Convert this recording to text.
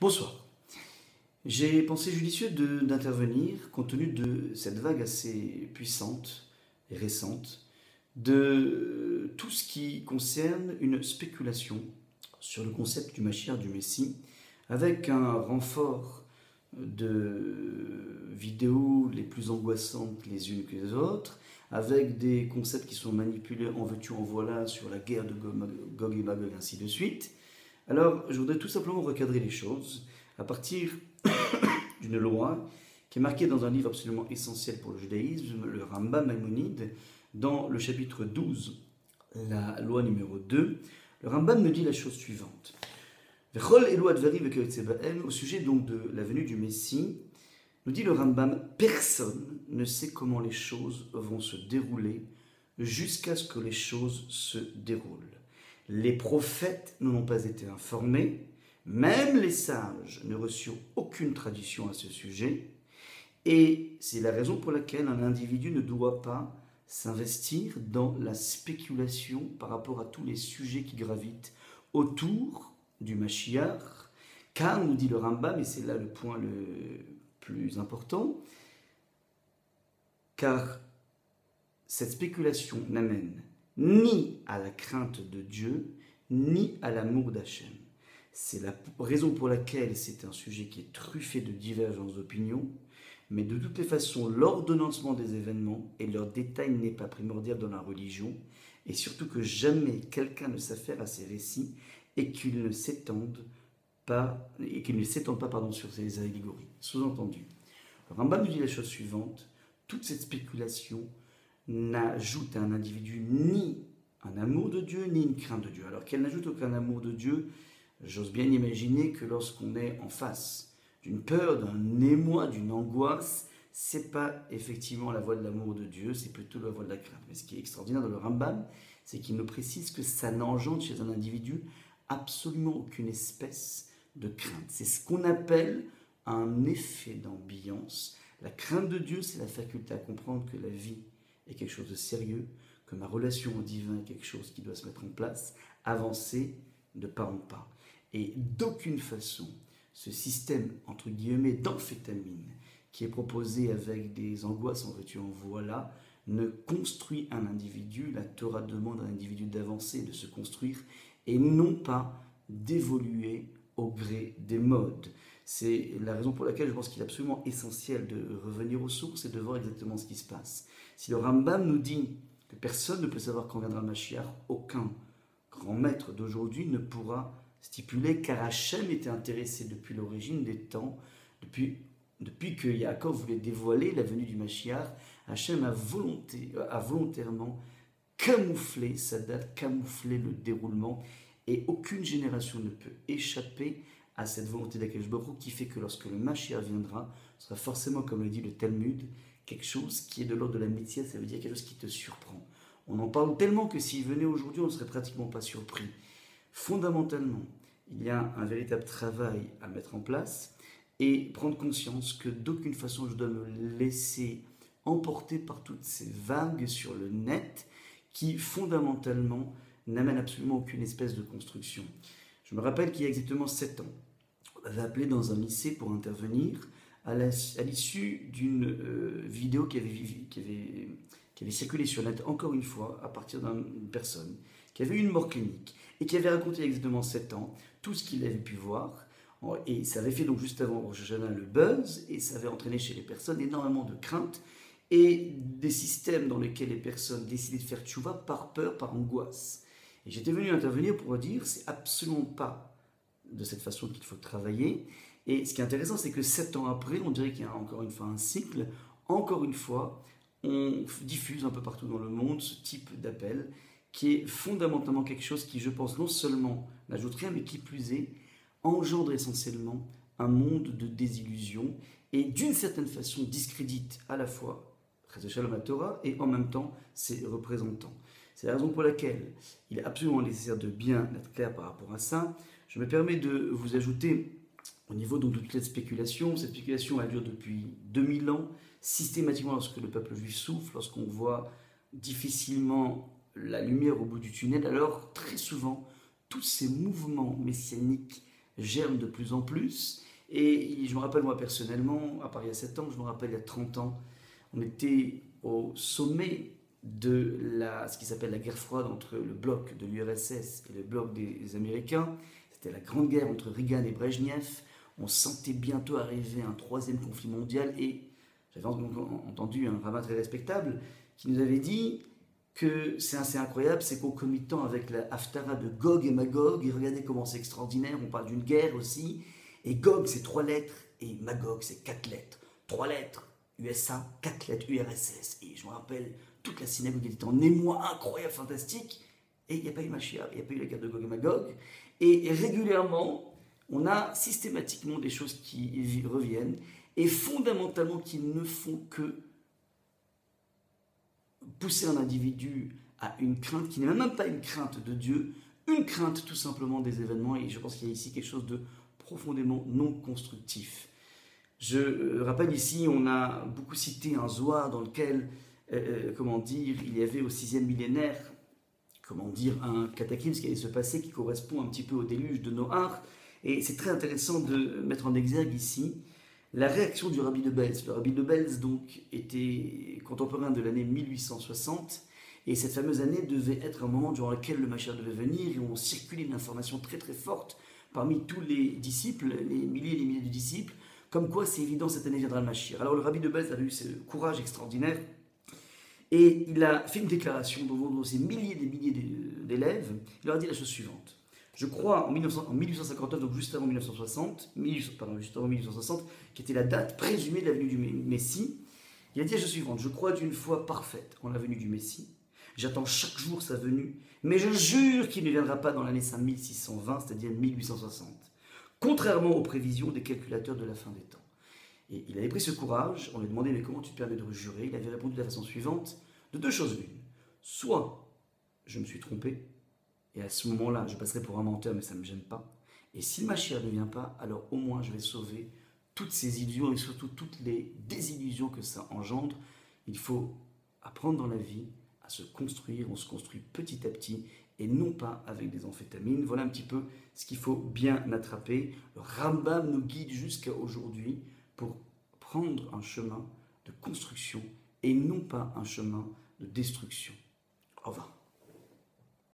Bonsoir. J'ai pensé judicieux d'intervenir compte tenu de cette vague assez puissante et récente de tout ce qui concerne une spéculation sur le concept du Mashiach, du Messie, avec un renfort de vidéos les plus angoissantes les unes que les autres, avec des concepts qui sont manipulés en veux-tu en voilà sur la guerre de Gog et Magog, ainsi de suite. Alors, je voudrais tout simplement recadrer les choses à partir d'une loi qui est marquée dans un livre absolument essentiel pour le judaïsme, le Rambam Maïmonide, dans le chapitre 12, la loi numéro 2. Le Rambam nous dit la chose suivante. Au sujet donc de la venue du Messie, nous dit le Rambam, personne ne sait comment les choses vont se dérouler jusqu'à ce que les choses se déroulent. Les prophètes n'en ont pas été informés, même les sages ne reçurent aucune tradition à ce sujet, et c'est la raison pour laquelle un individu ne doit pas s'investir dans la spéculation par rapport à tous les sujets qui gravitent autour du Mashiach, car, nous dit le Rambam, et c'est là le point le plus important, car cette spéculation n'amène ni à la crainte de Dieu, ni à l'amour d'Hachem. C'est la raison pour laquelle c'est un sujet qui est truffé de divergences d'opinion, mais de toutes les façons, l'ordonnancement des événements et leur détail n'est pas primordial dans la religion, et surtout que jamais quelqu'un ne s'affaire à ces récits et qu'il ne s'étende pas, sur ces allégories. Sous-entendu, le Rambam nous dit la chose suivante, toute cette spéculation n'ajoute à un individu ni un amour de Dieu, ni une crainte de Dieu. Alors qu'elle n'ajoute aucun amour de Dieu, j'ose bien imaginer que lorsqu'on est en face d'une peur, d'un émoi, d'une angoisse, c'est pas effectivement la voie de l'amour de Dieu, c'est plutôt la voie de la crainte. Mais ce qui est extraordinaire dans le Rambam, c'est qu'il nous précise que ça n'engendre chez un individu absolument aucune espèce de crainte. C'est ce qu'on appelle un effet d'ambiance. La crainte de Dieu, c'est la faculté à comprendre que la vie est quelque chose de sérieux, que ma relation au divin est quelque chose qui doit se mettre en place, avancer de pas en pas. Et d'aucune façon, ce système, entre guillemets, d'amphétamine, qui est proposé avec des angoisses en veux-tu en voilà, ne construit un individu. La Torah demande à un individu d'avancer, de se construire, et non pas d'évoluer au gré des modes. C'est la raison pour laquelle je pense qu'il est absolument essentiel de revenir aux sources et de voir exactement ce qui se passe. Si le Rambam nous dit que personne ne peut savoir quand viendra le Mashiach, aucun grand maître d'aujourd'hui ne pourra stipuler, car Hachem était intéressé depuis l'origine des temps, depuis que Yaakov voulait dévoiler la venue du Mashiach, Hachem a volontairement camouflé sa date, camouflé le déroulement, et aucune génération ne peut échapper à cette volonté d'Akadosh Baruch Hu qui fait que lorsque le Mashiach viendra, ce sera forcément, comme le dit le Talmud, quelque chose qui est de l'ordre de la métier, ça veut dire quelque chose qui te surprend. On en parle tellement que s'il venait aujourd'hui, on ne serait pratiquement pas surpris. Fondamentalement, il y a un véritable travail à mettre en place et prendre conscience que d'aucune façon je dois me laisser emporter par toutes ces vagues sur le net qui fondamentalement n'amènent absolument aucune espèce de construction. Je me rappelle qu'il y a exactement 7 ans, on m'avait appelé dans un lycée pour intervenir à l'issue d'une vidéo qui avait circulé sur le net, encore une fois, à partir d'une personne qui avait eu une mort clinique et qui avait raconté exactement 7 ans tout ce qu'il avait pu voir. Et ça avait fait donc juste avant Rosh Hashanah le buzz, et ça avait entraîné chez les personnes énormément de craintes et des systèmes dans lesquels les personnes décidaient de faire tchouva par peur, par angoisse. Et j'étais venu intervenir pour dire c'est absolument pas de cette façon qu'il faut travailler. Et ce qui est intéressant, c'est que 7 ans après, on dirait qu'il y a encore une fois un cycle. Encore une fois, on diffuse un peu partout dans le monde ce type d'appel qui est fondamentalement quelque chose qui, je pense, non seulement n'ajoute rien, mais qui plus est, engendre essentiellement un monde de désillusion et d'une certaine façon discrédite à la fois Chas v'Shalom la Torah et en même temps ses représentants. C'est la raison pour laquelle il est absolument nécessaire de bien être clair par rapport à ça. Je me permets de vous ajouter, au niveau donc de toute cette spéculation elle dure depuis 2000 ans, systématiquement lorsque le peuple juif souffre, lorsqu'on voit difficilement la lumière au bout du tunnel, alors très souvent, tous ces mouvements messianiques germe de plus en plus. Et je me rappelle moi personnellement, à part il y a 7 ans, je me rappelle il y a 30 ans, on était au sommet de ce qui s'appelle la guerre froide entre le bloc de l'URSS et le bloc des Américains. C'était la grande guerre entre Reagan et Brejnev. On sentait bientôt arriver un troisième conflit mondial et j'avais entendu un rabbin très respectable qui nous avait dit que c'est assez incroyable, c'est concomitant avec la Haftara de Gog et Magog, et regardez comment c'est extraordinaire, on parle d'une guerre aussi, et Gog c'est 3 lettres, et Magog c'est 4 lettres. 3 lettres USA, 4 lettres URSS, et je me rappelle, toute la synagogue était en émoi incroyable, fantastique, et il n'y a pas eu Mashiach, il n'y a pas eu la guerre de Gog et Magog, et régulièrement, on a systématiquement des choses qui reviennent, et fondamentalement qui ne font que pousser un individu à une crainte qui n'est même pas une crainte de Dieu, une crainte tout simplement des événements, et je pense qu'il y a ici quelque chose de profondément non constructif. Je rappelle ici, on a beaucoup cité un Zohar dans lequel, il y avait au 6e millénaire, un cataclysme qui allait se passer qui correspond un petit peu au déluge de Noach, et c'est très intéressant de mettre en exergue ici la réaction du Rabbi de Belz. Le Rabbi de Belz donc était contemporain de l'année 1860, et cette fameuse année devait être un moment durant lequel le Mashiach devait venir, et on circulait une information très très forte parmi tous les disciples, les milliers et les milliers de disciples, comme quoi c'est évident cette année viendra le Mashiach. Alors le Rabbi de Belz avait eu ce courage extraordinaire, et il a fait une déclaration devant ces milliers et des milliers d'élèves. Il leur a dit la chose suivante. Je crois en 1859, donc juste avant 1960, qui était la date présumée de la venue du Messie, il a dit la chose suivante. Je crois d'une foi parfaite en la venue du Messie. J'attends chaque jour sa venue, mais je jure qu'il ne viendra pas dans l'année 5620, c'est-à-dire 1860, contrairement aux prévisions des calculateurs de la fin des temps. Et il avait pris ce courage, on lui a demandé mais comment tu te permets de jurer? Il avait répondu de la façon suivante, de deux choses l'une. Soit je me suis trompé, et à ce moment-là je passerai pour un menteur mais ça ne me gêne pas. Et si le Mashiach ne vient pas, alors au moins je vais sauver toutes ces illusions et surtout toutes les désillusions que ça engendre. Il faut apprendre dans la vie à se construire, on se construit petit à petit et non pas avec des amphétamines. Voilà un petit peu ce qu'il faut bien attraper. Le Rambam nous guide jusqu'à aujourd'hui pour prendre un chemin de construction et non pas un chemin de destruction. Au revoir.